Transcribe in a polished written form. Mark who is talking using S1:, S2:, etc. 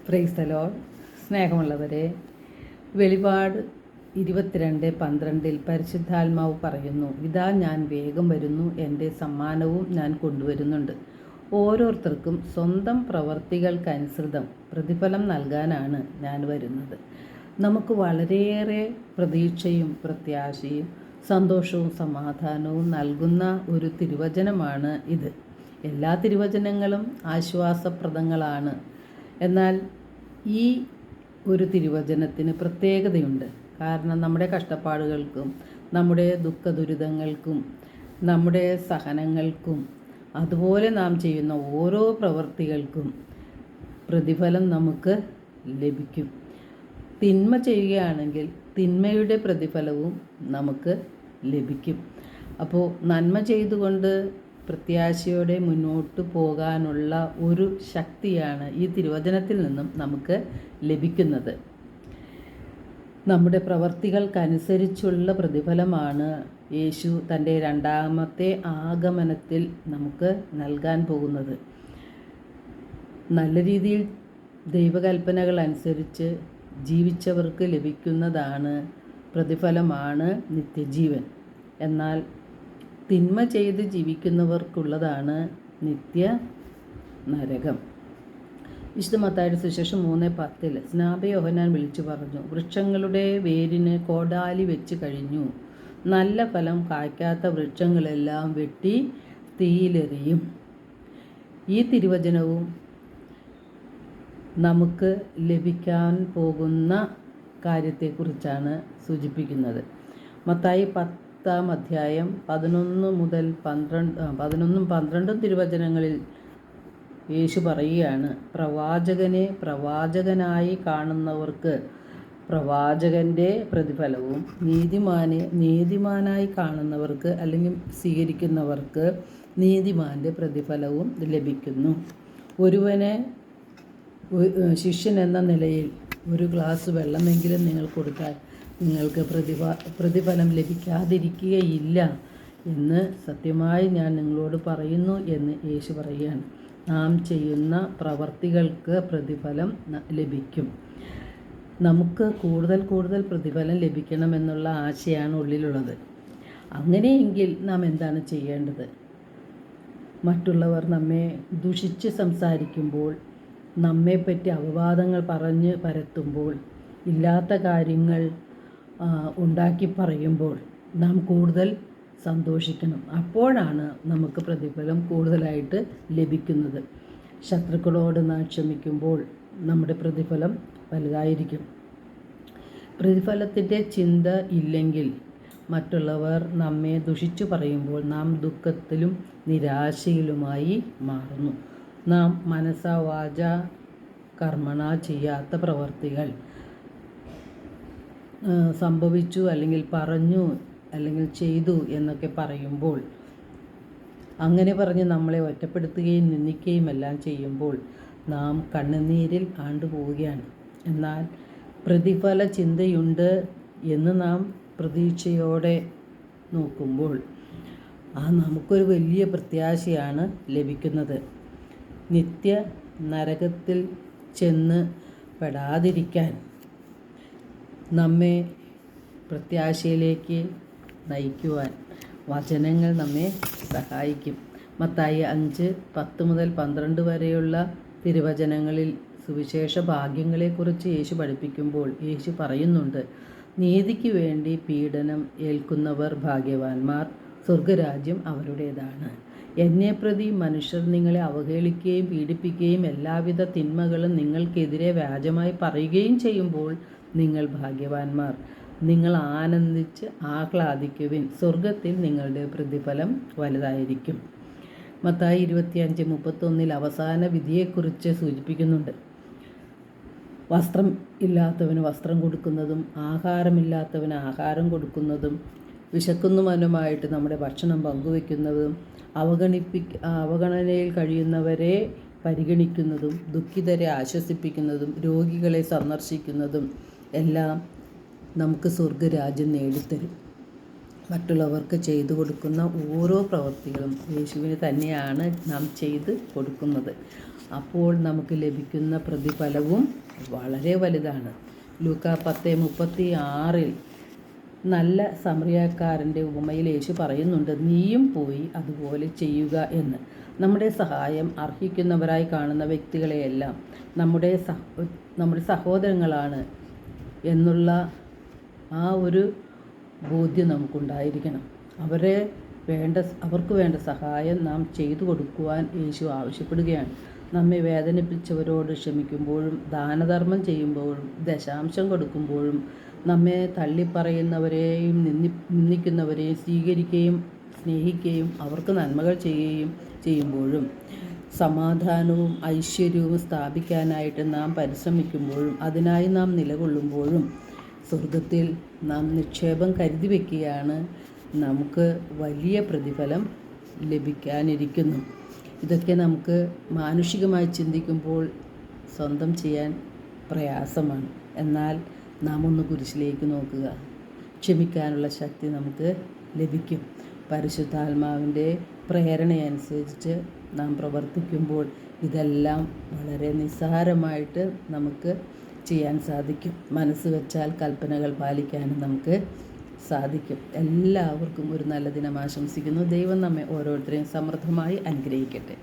S1: Praise the Lord. സ്നേഹമുള്ളവരെ, വെളിപാട് 22:12 പരിശുദ്ധാത്മാവ് പറയുന്നു, ഇതാ ഞാൻ വേഗം വരുന്നു, എൻ്റെ സമ്മാനവും ഞാൻ കൊണ്ടുവരുന്നുണ്ട്. ഓരോരുത്തർക്കും സ്വന്തം പ്രവർത്തികൾക്കനുസൃതം പ്രതിഫലം നൽകാനാണ് ഞാൻ വരുന്നത്. നമുക്ക് വളരെയേറെ പ്രതീക്ഷയും പ്രത്യാശയും സന്തോഷവും സമാധാനവും നൽകുന്ന ഒരു തിരുവചനമാണ് ഇത്. എല്ലാ തിരുവചനങ്ങളും ആശ്വാസപ്രദങ്ങളാണ്. എന്നാൽ ഈ ഒരു തിരുവചനത്തിന് പ്രത്യേകതയുണ്ട്. കാരണം നമ്മുടെ കഷ്ടപ്പാടുകൾക്കും നമ്മുടെ ദുഃഖദുരിതങ്ങൾക്കും നമ്മുടെ സഹനങ്ങൾക്കും അതുപോലെ നാം ചെയ്യുന്ന ഓരോ പ്രവൃത്തികൾക്കും പ്രതിഫലം നമുക്ക് ലഭിക്കും. തിന്മ ചെയ്യുകയാണെങ്കിൽ തിന്മയുടെ പ്രതിഫലവും നമുക്ക് ലഭിക്കും. അപ്പോൾ നന്മ ചെയ്തുകൊണ്ട് പ്രത്യാശയോടെ മുന്നോട്ട് പോകാനുള്ള ഒരു ശക്തിയാണ് ഈ തിരുവചനത്തിൽ നിന്നും നമുക്ക് ലഭിക്കുന്നത്. നമ്മുടെ പ്രവർത്തികൾക്കനുസരിച്ചുള്ള പ്രതിഫലമാണ് യേശു തൻ്റെ രണ്ടാമത്തെ ആഗമനത്തിൽ നമുക്ക് നൽകാൻ പോകുന്നത്. നല്ല രീതിയിൽ ദൈവകൽപ്പനകൾ അനുസരിച്ച് ജീവിച്ചവർക്ക് ലഭിക്കുന്നതാണ് പ്രതിഫലമാണ് നിത്യജീവൻ. എന്നാൽ തിന്മ ചെയ്ത് ജീവിക്കുന്നവർക്കുള്ളതാണ് നിത്യ നരകം. വിശുദ്ധ മത്തായിയുടെ സുവിശേഷം 3:10 സ്നാപക യോഹന്നാൻ വിളിച്ചു പറഞ്ഞു, വൃക്ഷങ്ങളുടെ വേരിന് കോടാലി വെച്ച് കഴിഞ്ഞു. നല്ല ഫലം കായ്ക്കാത്ത വൃക്ഷങ്ങളെല്ലാം വെട്ടി തീയിലെറിയും. ഈ തിരുവചനവും നമുക്ക് ലഭിക്കാൻ പോകുന്ന കാര്യത്തെക്കുറിച്ചാണ് സൂചിപ്പിക്കുന്നത്. മത്തായി 10-ാം അധ്യായം 11 മുതൽ 12 തിരുവചനങ്ങളിൽ യേശു പറയുകയാണ്, പ്രവാചകനെ പ്രവാചകനായി കാണുന്നവർക്ക് പ്രവാചകൻ്റെ പ്രതിഫലവും നീതിമാനെ നീതിമാനായി കാണുന്നവർക്ക് അല്ലെങ്കിൽ സ്വീകരിക്കുന്നവർക്ക് നീതിമാൻ്റെ പ്രതിഫലവും ലഭിക്കുന്നു. ഒരുവനെ ശിഷ്യൻ എന്ന നിലയിൽ ഒരു ഗ്ലാസ് വെള്ളമെങ്കിലും നിങ്ങൾ കൊടുത്താൽ നിങ്ങൾക്ക് പ്രതിഫലം ലഭിക്കാതിരിക്കുകയില്ല എന്ന് സത്യമായി ഞാൻ നിങ്ങളോട് പറയുന്നു എന്ന് യേശു പറയുകയാണ്. നാം ചെയ്യുന്ന പ്രവർത്തികൾക്ക് പ്രതിഫലം ലഭിക്കും. നമുക്ക് കൂടുതൽ പ്രതിഫലം ലഭിക്കണമെന്നുള്ള ആശയാണ് ഉള്ളിലുള്ളത്. അങ്ങനെയെങ്കിൽ നാം എന്താണ് ചെയ്യേണ്ടത്? മറ്റുള്ളവർ നമ്മെ ദുഷിച്ച് സംസാരിക്കുമ്പോൾ, നമ്മെപ്പറ്റി അപവാദങ്ങൾ പറഞ്ഞ് പരത്തുമ്പോൾ, ഇല്ലാത്ത കാര്യങ്ങൾ ഉണ്ടാക്കി പറയുമ്പോൾ നാം കൂടുതൽ സന്തോഷിക്കണം. അപ്പോഴാണ് നമുക്ക് പ്രതിഫലം കൂടുതലായിട്ട് ലഭിക്കുന്നത്. ശത്രുക്കളോട് നാം ക്ഷമിക്കുമ്പോൾ നമ്മുടെ പ്രതിഫലം വലുതായിരിക്കും. പ്രതിഫലത്തിൻ്റെ ചിന്ത ഇല്ലെങ്കിൽ മറ്റുള്ളവർ നമ്മെ ദുഷിച്ചു പറയുമ്പോൾ നാം ദുഃഖത്തിലും നിരാശയിലുമായി മാറുന്നു. നാം മനസ്സാ വാച കർമ്മണ ചെയ്യാത്ത പ്രവർത്തികൾ സംഭവിച്ചു അല്ലെങ്കിൽ പറഞ്ഞു അല്ലെങ്കിൽ ചെയ്തു എന്നൊക്കെ പറയുമ്പോൾ, അങ്ങനെ പറഞ്ഞ് നമ്മളെ ഒറ്റപ്പെടുത്തുകയും നിന്ദിക്കുകയും എല്ലാം ചെയ്യുമ്പോൾ നാം കണ്ണുനീരിൽ ആണ്ടുപോവുകയാണ്. എന്നാൽ പ്രതിഫല ചിന്തയുണ്ട് എന്ന് നാം പ്രതീക്ഷയോടെ നോക്കുമ്പോൾ നമുക്കൊരു വലിയ പ്രത്യാശയാണ് ലഭിക്കുന്നത്. നിത്യ നരകത്തിൽ ചെന്ന് പെടാതിരിക്കാൻ നമ്മെ പ്രത്യാശയിലേക്ക് നയിക്കുവാൻ വചനങ്ങൾ നമ്മെ സഹായിക്കും. മത്തായി 5:10 മുതൽ 12 വരെയുള്ള തിരുവചനങ്ങളിൽ സുവിശേഷ ഭാഗ്യങ്ങളെക്കുറിച്ച് യേശു പഠിപ്പിക്കുമ്പോൾ യേശു പറയുന്നുണ്ട്, നീതിക്ക് വേണ്ടി പീഡനം ഏൽക്കുന്നവർ ഭാഗ്യവാന്മാർ, സ്വർഗരാജ്യം അവരുടേതാണ്. എന്നെ പ്രതി മനുഷ്യർ നിങ്ങളെ അവഹേളിക്കുകയും പീഡിപ്പിക്കുകയും എല്ലാവിധ തിന്മകളും നിങ്ങൾക്കെതിരെ വ്യാജമായി പറയുകയും ചെയ്യുമ്പോൾ നിങ്ങൾ ഭാഗ്യവാന്മാർ. നിങ്ങൾ ആനന്ദിച്ച് ആഹ്ലാദിക്കുവിൻ, സ്വർഗത്തിൽ നിങ്ങളുടെ പ്രതിഫലം വലുതായിരിക്കും. മത്തായി 25:31 അവസാന വിധിയെക്കുറിച്ച് സൂചിപ്പിക്കുന്നുണ്ട്. വസ്ത്രം ഇല്ലാത്തവന് വസ്ത്രം കൊടുക്കുന്നതും ആഹാരമില്ലാത്തവന് ആഹാരം കൊടുക്കുന്നതും വിശക്കുന്നവനുമായിട്ട് നമ്മുടെ ഭക്ഷണം പങ്കുവെക്കുന്നതും അവഗണനയിൽ കഴിയുന്നവരെ പരിഗണിക്കുന്നതും ദുഃഖിതരെ ആശ്വസിപ്പിക്കുന്നതും രോഗികളെ സന്ദർശിക്കുന്നതും എല്ലാം നമുക്ക് സ്വർഗരാജ്യം നേടിത്തരും. മറ്റുള്ളവർക്ക് ചെയ്തു കൊടുക്കുന്ന ഓരോ പ്രവൃത്തികളും യേശുവിന് തന്നെയാണ് നാം ചെയ്ത് കൊടുക്കുന്നത്. അപ്പോൾ നമുക്ക് ലഭിക്കുന്ന പ്രതിഫലവും വളരെ വലുതാണ്. ലൂക്കാ 10:36 നല്ല സമറിയാക്കാരൻ്റെ ഉപമയിൽ യേശു പറയുന്നുണ്ട്, നീയും പോയി അതുപോലെ ചെയ്യുക എന്ന്. നമ്മുടെ സഹായം അർഹിക്കുന്നവരായി കാണുന്ന വ്യക്തികളെയെല്ലാം നമ്മുടെ സഹോദരങ്ങളാണ് എന്നുള്ള ആ ഒരു ബോധ്യം നമുക്കുണ്ടായിരിക്കണം. അവർക്ക് വേണ്ട സഹായം നാം ചെയ്തു കൊടുക്കുവാൻ യേശു ആവശ്യപ്പെടുകയാണ്. നമ്മെ വേദനിപ്പിച്ചവരോട് ക്ഷമിക്കുമ്പോഴും ദാനധർമ്മം ചെയ്യുമ്പോഴും ദശാംശം കൊടുക്കുമ്പോഴും നമ്മെ തള്ളിപ്പറയുന്നവരെയും നിന്ദിക്കുന്നവരെയും സ്വീകരിക്കുകയും സ്നേഹിക്കുകയും അവർക്ക് നന്മകൾ ചെയ്യുമ്പോഴും സമാധാനവും ഐശ്വര്യവും സ്ഥാപിക്കാനായിട്ട് നാം പരിശ്രമിക്കുമ്പോഴും അതിനായി നാം നിലകൊള്ളുമ്പോഴും സ്വർഗത്തിൽ നാം നിക്ഷേപം കരുതി വയ്ക്കുകയാണ്. നമുക്ക് വലിയ പ്രതിഫലം ലഭിക്കാനിരിക്കുന്നു. ഇതൊക്കെ നമുക്ക് മാനുഷികമായി ചിന്തിക്കുമ്പോൾ സ്വന്തം ചെയ്യാൻ പ്രയാസമാണ്. എന്നാൽ നാം ഒന്ന് കുരിശിലേക്ക് നോക്കുക, ക്ഷമിക്കാനുള്ള ശക്തി നമുക്ക് ലഭിക്കും. പരിശുദ്ധാത്മാവിൻ്റെ പ്രേരണയനുസരിച്ച് നാം പ്രവർത്തിക്കുമ്പോൾ ഇതെല്ലാം വളരെ നിസ്സാരമായിട്ട് നമുക്ക് ചെയ്യാൻ സാധിക്കും. മനസ്സ് വെച്ചാൽ കൽപ്പനകൾ പാലിക്കാനും നമുക്ക് സാധിക്കും. എല്ലാവർക്കും ഒരു നല്ല ദിനം ആശംസിക്കുന്നു. ദൈവം നമ്മെ ഓരോരുത്തരെയും സമൃദ്ധമായി അനുഗ്രഹിക്കട്ടെ.